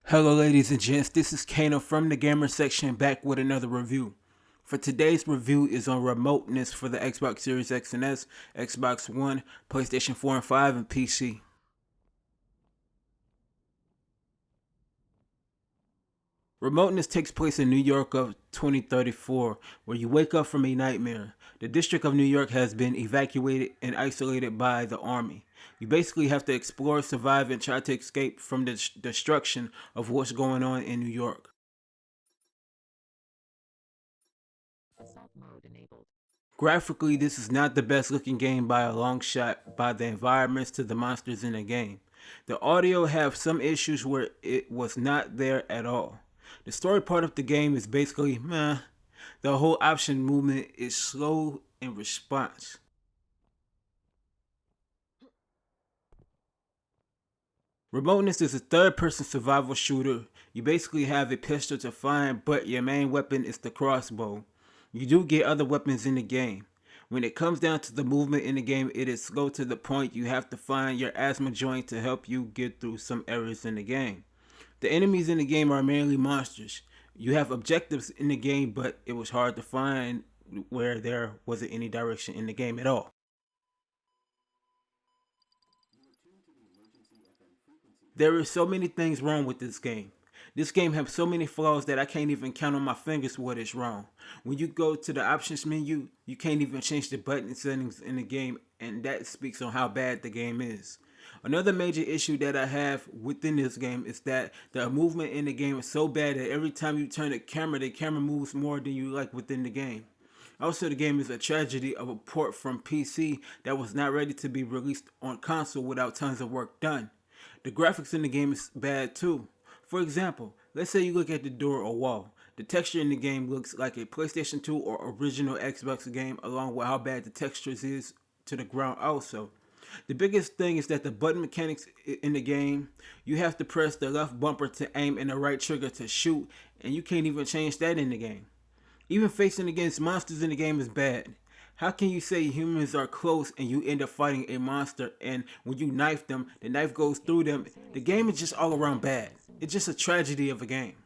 Hello ladies and gents, this is KANO from the gamer section back with another review. For today's review is on Remoteness for the Xbox Series X and S, Xbox One, PlayStation 4 and 5, and PC. Remoteness takes place in New York of 2034, where you wake up from a nightmare. The District of New York has been evacuated and isolated by the army. You basically have to explore, survive, and try to escape from the destruction of what's going on in New York. Assault mode enabled. Graphically, this is not the best looking game by a long shot, by the environments to the monsters in the game. The audio have some issues where it was not there at all. The story part of the game is basically meh. The whole option movement is slow in response. Remoteness is a third-person survival shooter. You basically have a pistol to find, but your main weapon is the crossbow. You do get other weapons in the game. When it comes down to the movement in the game, it is slow to the point you have to find your asthma joint to help you get through some areas in the game. The enemies in the game are mainly monsters. You have objectives in the game, but it was hard to find where there wasn't any direction in the game at all. There are so many things wrong with this game. This game has so many flaws that I can't even count on my fingers what is wrong. When you go to the options menu, you can't even change the button settings in the game, and that speaks on how bad the game is. Another major issue that I have within this game is that the movement in the game is so bad that every time you turn the camera moves more than you like within the game. Also, the game is a tragedy of a port from PC that was not ready to be released on console without tons of work done. The graphics in the game is bad too. For example, let's say you look at the door or wall. The texture in the game looks like a PlayStation 2 or original Xbox game, along with how bad the textures is to the ground also. The biggest thing is that the button mechanics in the game, you have to press the left bumper to aim and the right trigger to shoot, and you can't even change that in the game. Even facing against monsters in the game is bad. How can you say humans are close and you end up fighting a monster, and when you knife them, the knife goes through them? The game is just all around bad. It's just a tragedy of a game.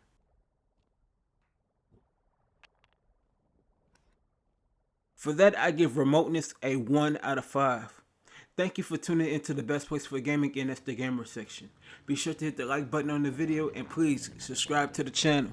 For that, I give Remoteness a 1 out of 5. Thank you for tuning into the best place for gaming, and that's the gamer section. Be sure to hit the like button on the video, and please subscribe to the channel.